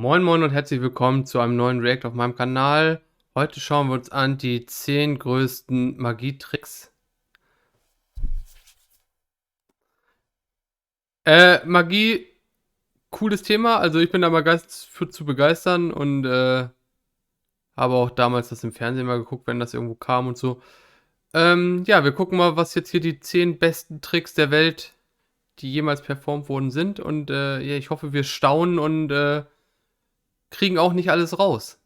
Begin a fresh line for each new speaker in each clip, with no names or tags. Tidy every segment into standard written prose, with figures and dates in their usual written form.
Moin Moin und herzlich willkommen zu einem neuen React auf meinem Kanal. Heute schauen wir uns an die 10 größten Magietricks. Magie, cooles Thema. Also ich bin da mal ganz für zu begeistern und habe auch damals das im Fernsehen mal geguckt, wenn das irgendwo kam und so. Ja, wir gucken mal, was jetzt hier die 10 besten Tricks der Welt, die jemals performt worden sind. Und ja, ich hoffe, wir staunen und kriegen auch nicht alles raus.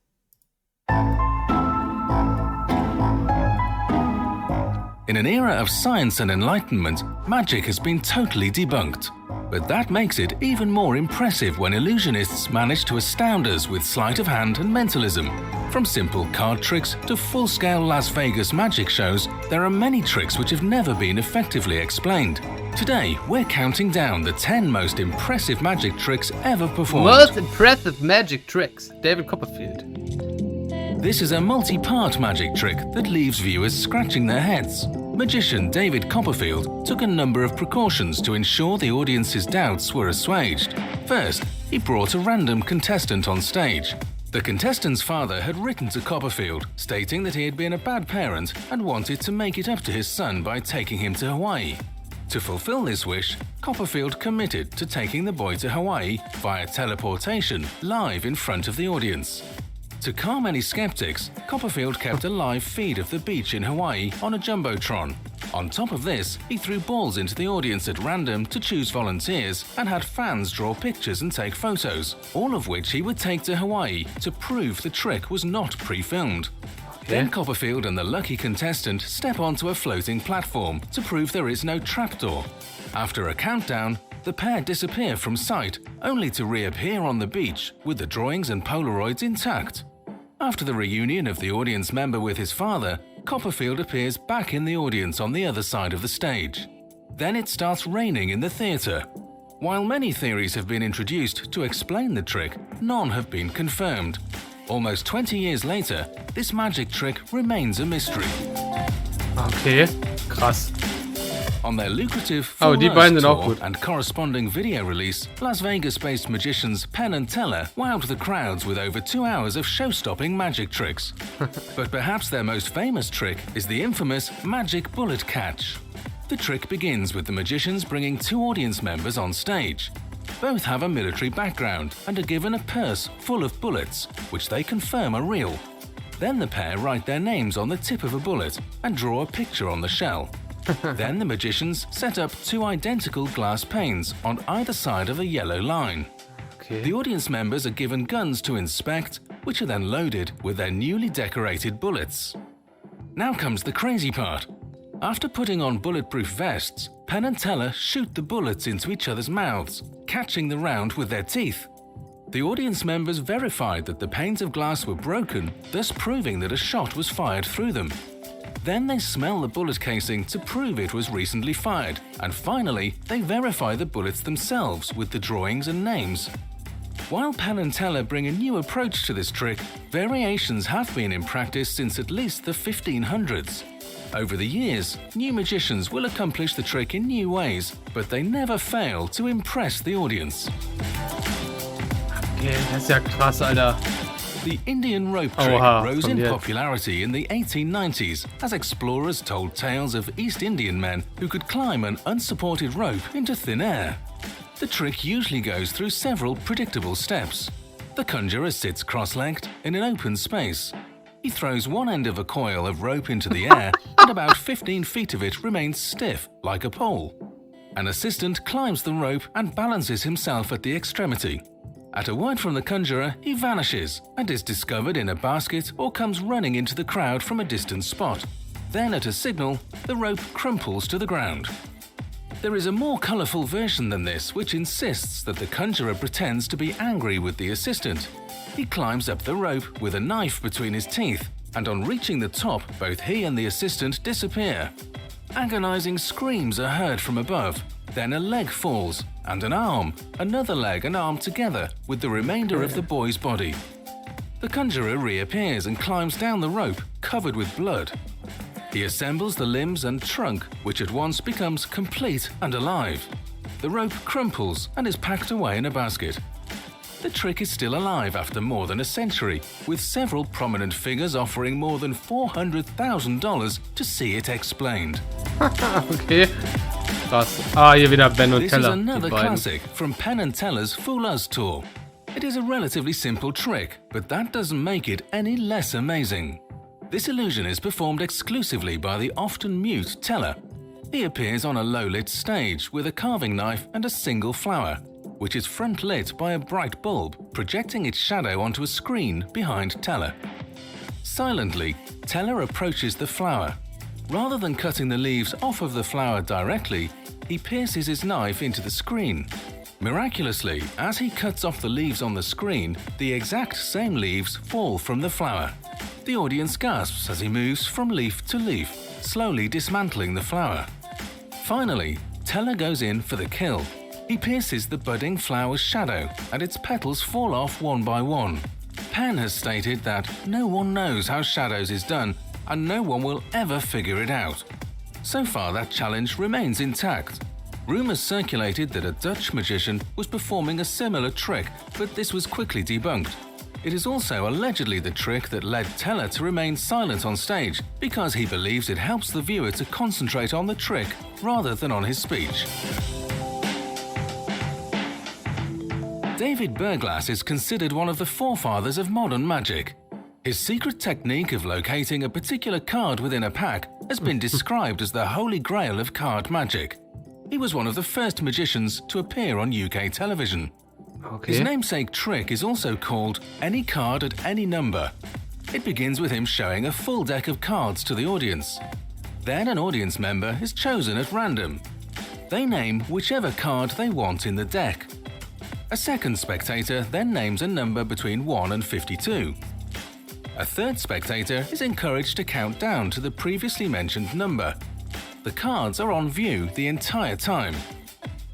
In an era of science and enlightenment, magic has been totally debunked. But that makes it even more impressive when illusionists manage to astound us with sleight of hand and mentalism. From simple card tricks to full-scale Las Vegas magic shows, there are many tricks which have never been effectively explained. Today, we're counting down the 10 most impressive magic tricks ever performed.
Most impressive magic tricks, David Copperfield.
This is a multi-part magic trick that leaves viewers scratching their heads. Magician David Copperfield took a number of precautions to ensure the audience's doubts were assuaged. First, he brought a random contestant on stage. The contestant's father had written to Copperfield, stating that he had been a bad parent and wanted to make it up to his son by taking him to Hawaii. To fulfill this wish, Copperfield committed to taking the boy to Hawaii via teleportation live in front of the audience. To calm any skeptics, Copperfield kept a live feed of the beach in Hawaii on a jumbotron. On top of this, he threw balls into the audience at random to choose volunteers and had fans draw pictures and take photos, all of which he would take to Hawaii to prove the trick was not pre-filmed. Then Copperfield and the lucky contestant step onto a floating platform to prove there is no trapdoor. After a countdown, the pair disappear from sight, only to reappear on the beach with the drawings and Polaroids intact. After the reunion of the audience member with his father, Copperfield appears back in the audience on the other side of the stage. Then it starts raining in the theatre. While many theories have been introduced to explain the trick, none have been confirmed. Almost 20 years later, this magic trick remains a mystery.
Okay, krass.
On their lucrative
die beiden sind auch
tour
gut.
and corresponding video release, Las Vegas-based magicians Penn and Teller wowed the crowds with over 2 hours of show-stopping magic tricks. But perhaps their most famous trick is the infamous magic bullet catch. The trick begins with the magicians bringing 2 audience members on stage. Both have a military background and are given a purse full of bullets, which they confirm are real. Then the pair write their names on the tip of a bullet and draw a picture on the shell. Then the magicians set up 2 identical glass panes on either side of a yellow line.
Okay.
The audience members are given guns to inspect, which are then loaded with their newly decorated bullets. Now comes the crazy part. After putting on bulletproof vests, Penn and Teller shoot the bullets into each other's mouths, catching the round with their teeth. The audience members verified that the panes of glass were broken, thus proving that a shot was fired through them. Then they smell the bullet casing to prove it was recently fired, and finally, they verify the bullets themselves with the drawings and names. While Penn and Teller bring a new approach to this trick, variations have been in practice since at least the 1500s. Over the years, new magicians will accomplish the trick in new ways, but they never fail to impress the audience.
Okay, das ist ja krass, Alter.
The Indian rope trick
Oha,
rose
von
in
jetzt.
popularity in the 1890s as explorers told tales of East Indian men who could climb an unsupported rope into thin air. The trick usually goes through several predictable steps. The conjurer sits cross-legged in an open space. He throws one end of a coil of rope into the air and about 15 feet of it remains stiff, like a pole. An assistant climbs the rope and balances himself at the extremity. At a word from the conjurer, he vanishes and is discovered in a basket or comes running into the crowd from a distant spot. Then at a signal, the rope crumples to the ground. There is a more colourful version than this which insists that the conjurer pretends to be angry with the assistant. He climbs up the rope with a knife between his teeth, and on reaching the top, both he and the assistant disappear. Agonising screams are heard from above. Then a leg falls, and an arm, another leg and arm together with the remainder of the boy's body. The conjurer reappears and climbs down the rope, covered with blood. He assembles the limbs and trunk, which at once becomes complete and alive. The rope crumples and is packed away in a basket. the trick is still alive after more than a century, with several prominent figures offering more than $400,000 to see it explained.
Okay. Krass. Ah, hier wieder Ben und
This
Teller.
is another
Die beiden.
classic from Penn and Teller's Fool Us tour. It is a relatively simple trick, but that doesn't make it any less amazing. This illusion is performed exclusively by the often mute Teller. He appears on a low-lit stage with a carving knife and a single flower, which is front-lit by a bright bulb, projecting its shadow onto a screen behind Teller. Silently, Teller approaches the flower. Rather than cutting the leaves off of the flower directly, he pierces his knife into the screen. Miraculously, as he cuts off the leaves on the screen, the exact same leaves fall from the flower. The audience gasps as he moves from leaf to leaf, slowly dismantling the flower. Finally, Teller goes in for the kill. He pierces the budding flower's shadow, and its petals fall off one by one. Penn has stated that no one knows how shadows is done, and no one will ever figure it out. So far, that challenge remains intact. Rumours circulated that a Dutch magician was performing a similar trick, but this was quickly debunked. It is also allegedly the trick that led Teller to remain silent on stage, because he believes it helps the viewer to concentrate on the trick rather than on his speech. David Berglas is considered one of the forefathers of modern magic. His secret technique of locating a particular card within a pack has been described as the holy grail of card magic. He was one of the first magicians to appear on UK television.
Okay.
His namesake trick is also called Any Card at Any Number. It begins with him showing a full deck of cards to the audience. Then an audience member is chosen at random. They name whichever card they want in the deck. A second spectator then names a number between 1 and 52. A third spectator is encouraged to count down to the previously mentioned number. The cards are on view the entire time.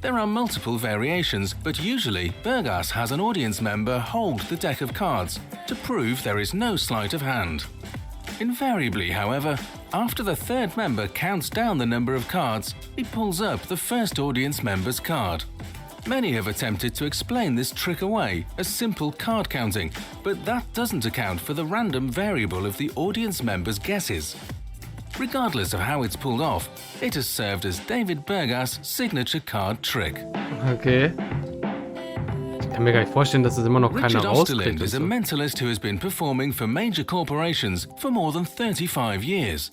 There are multiple variations, but usually Berglas has an audience member hold the deck of cards to prove there is no sleight of hand. Invariably, however, after the third member counts down the number of cards, he pulls up the first audience member's card. Many have attempted to explain this trick away as simple card counting, but that doesn't account for the random variable of the audience member's guesses. Regardless of how it's pulled off, it has served as David Berglas' signature card trick.
Okay. Ich kann mir gar nicht vorstellen, dass es immer noch keiner
Richard
rauskriegt.
Osterlind is a
und so.
mentalist who has been performing for major corporations for more than 35 years.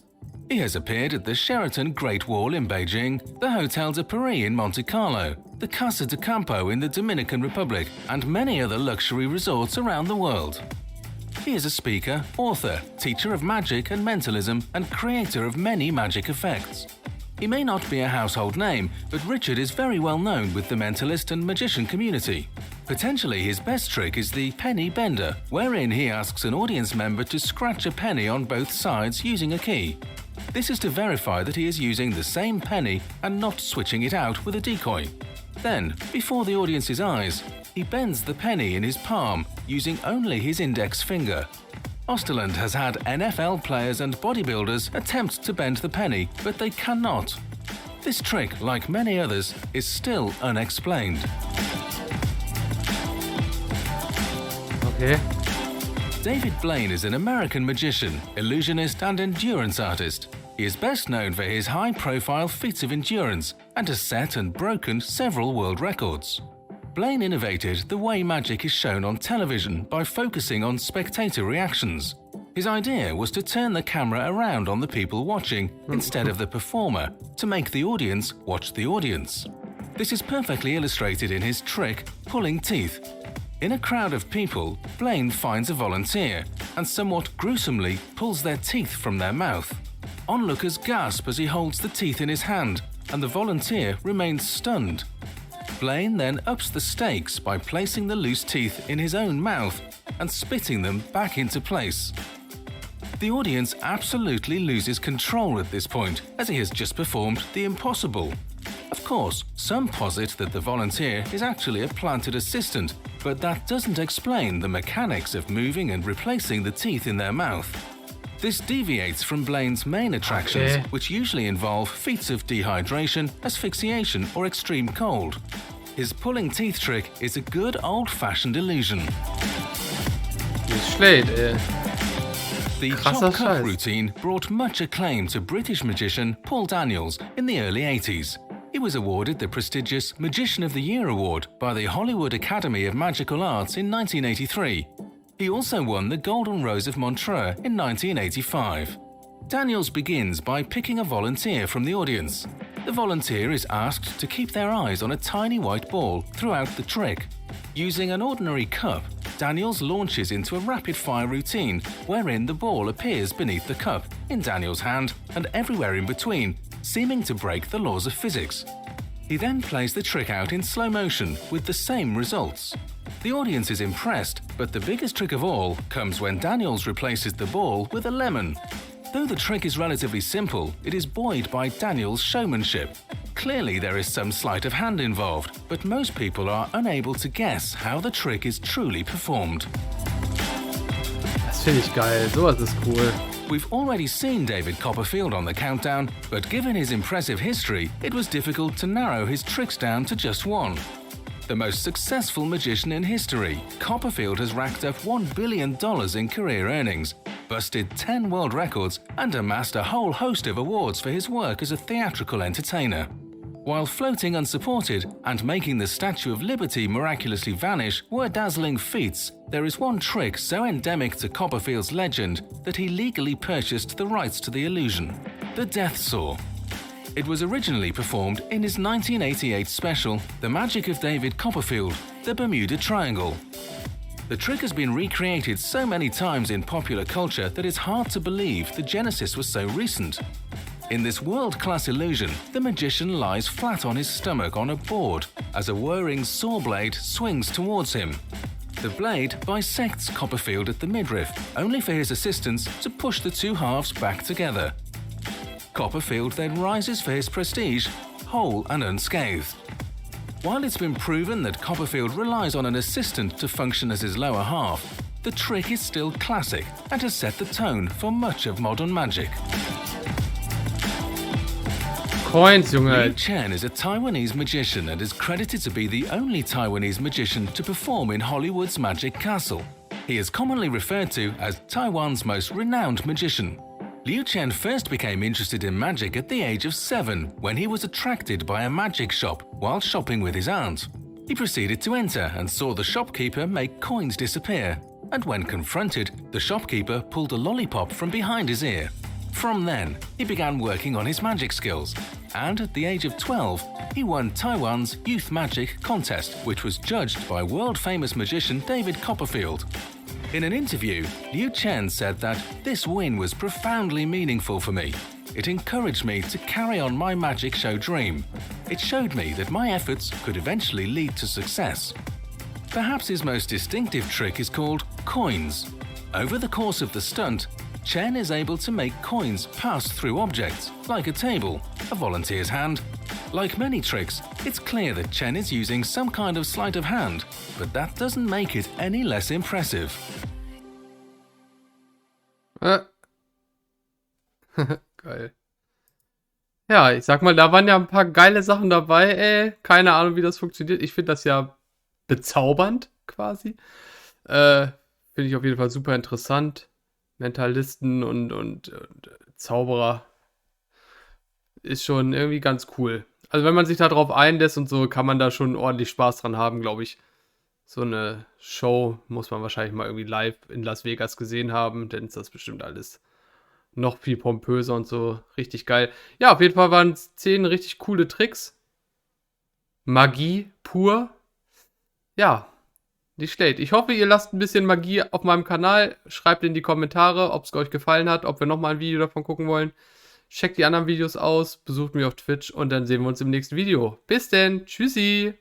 He has appeared at the Sheraton Great Wall in Beijing, the Hotel de Paris in Monte Carlo, the Casa de Campo in the Dominican Republic, and many other luxury resorts around the world. He is a speaker, author, teacher of magic and mentalism, and creator of many magic effects. He may not be a household name, but Richard is very well known with the mentalist and magician community. Potentially his best trick is the penny bender, wherein he asks an audience member to scratch a penny on both sides using a key. This is to verify that he is using the same penny and not switching it out with a decoy. Then, before the audience's eyes, he bends the penny in his palm using only his index finger. Osterland has had NFL players and bodybuilders attempt to bend the penny, but they cannot. This trick, like many others, is still unexplained.
Okay.
David Blaine is an American magician, illusionist, and endurance artist. He is best known for his high-profile feats of endurance and has set and broken several world records. Blaine innovated the way magic is shown on television by focusing on spectator reactions. His idea was to turn the camera around on the people watching instead of the performer, to make the audience watch the audience. This is perfectly illustrated in his trick, pulling teeth. In a crowd of people, Blaine finds a volunteer and somewhat gruesomely pulls their teeth from their mouth. Onlookers gasp as he holds the teeth in his hand, and the volunteer remains stunned. Blaine then ups the stakes by placing the loose teeth in his own mouth and spitting them back into place. The audience absolutely loses control at this point, as he has just performed the impossible. Of course, some posit that the volunteer is actually a planted assistant, but that doesn't explain the mechanics of moving and replacing the teeth in their mouth. This deviates from Blaine's main attractions, which usually involve feats of dehydration, asphyxiation, or extreme cold. His pulling teeth trick is a good old-fashioned illusion.
Nicht schlecht, ey.
The
Krasser
chop cut
Scheiß.
routine brought much acclaim to British magician Paul Daniels in the early 80s. He was awarded the prestigious Magician of the Year award by the Hollywood Academy of Magical Arts in 1983. He also won the Golden Rose of Montreux in 1985. Daniels begins by picking a volunteer from the audience. The volunteer is asked to keep their eyes on a tiny white ball throughout the trick. Using an ordinary cup, Daniels launches into a rapid-fire routine wherein the ball appears beneath the cup, in Daniels' hand, and everywhere in between, seeming to break the laws of physics. He then plays the trick out in slow motion with the same results. The audience is impressed, but the biggest trick of all comes when Daniels replaces the ball with a lemon. Though the trick is relatively simple, it is buoyed by Daniels' showmanship. Clearly there is some sleight of hand involved, but most people are unable to guess how the trick is truly performed.
Das finde ich geil. Sowas ist cool.
We've already seen David Copperfield on the countdown, but given his impressive history, it was difficult to narrow his tricks down to just one. The most successful magician in history, Copperfield has racked up $1 billion in career earnings, busted 10 world records, and amassed a whole host of awards for his work as a theatrical entertainer. While floating unsupported and making the Statue of Liberty miraculously vanish were dazzling feats, there is one trick so endemic to Copperfield's legend that he legally purchased the rights to the illusion: the Death Saw. It was originally performed in his 1988 special, The Magic of David Copperfield, the Bermuda Triangle. The trick has been recreated so many times in popular culture that it's hard to believe the genesis was so recent. In this world-class illusion, the magician lies flat on his stomach on a board as a whirring saw blade swings towards him. The blade bisects Copperfield at the midriff, only for his assistants to push the two halves back together. Copperfield then rises for his prestige, whole and unscathed. While it's been proven that Copperfield relies on an assistant to function as his lower half, the trick is still classic and has set the tone for much of modern magic.
Coins,
Liu
Junge.
Chen is a Taiwanese magician and is credited to be the only Taiwanese magician to perform in Hollywood's Magic Castle. He is commonly referred to as Taiwan's most renowned magician. Liu Chen first became interested in magic at the age of 7 when he was attracted by a magic shop while shopping with his aunt. He proceeded to enter and saw the shopkeeper make coins disappear, and when confronted, the shopkeeper pulled a lollipop from behind his ear. From then, he began working on his magic skills, and at the age of 12, he won Taiwan's Youth Magic Contest, which was judged by world-famous magician David Copperfield. In an interview, Liu Chen said that this win was profoundly meaningful for me. It encouraged me to carry on my magic show dream. It showed me that my efforts could eventually lead to success. Perhaps his most distinctive trick is called coins. Over the course of the stunt, Chen is able to make coins pass through objects, like a table, a volunteer's hand. Like many tricks, it's clear that Chen is using some kind of sleight of hand, but that doesn't make it any less impressive.
Geil. Ja, ich sag mal, da waren ja ein paar geile Sachen dabei, ey. Keine Ahnung, wie das funktioniert. Ich finde das ja bezaubernd, quasi. Finde ich auf jeden Fall super interessant. Mentalisten und Zauberer ist schon irgendwie ganz cool. Also wenn man sich da drauf einlässt und so, kann man da schon ordentlich Spaß dran haben, glaube ich. So eine Show muss man wahrscheinlich mal irgendwie live in Las Vegas gesehen haben, denn ist das bestimmt alles noch viel pompöser und so. Richtig geil. Ja, auf jeden Fall waren es 10 richtig coole Tricks. Magie pur. Ja, nicht schlecht. Ich hoffe, ihr lasst ein bisschen Magie auf meinem Kanal. Schreibt in die Kommentare, ob es euch gefallen hat, ob wir nochmal ein Video davon gucken wollen. Checkt die anderen Videos aus, besucht mich auf Twitch und dann sehen wir uns im nächsten Video. Bis denn. Tschüssi.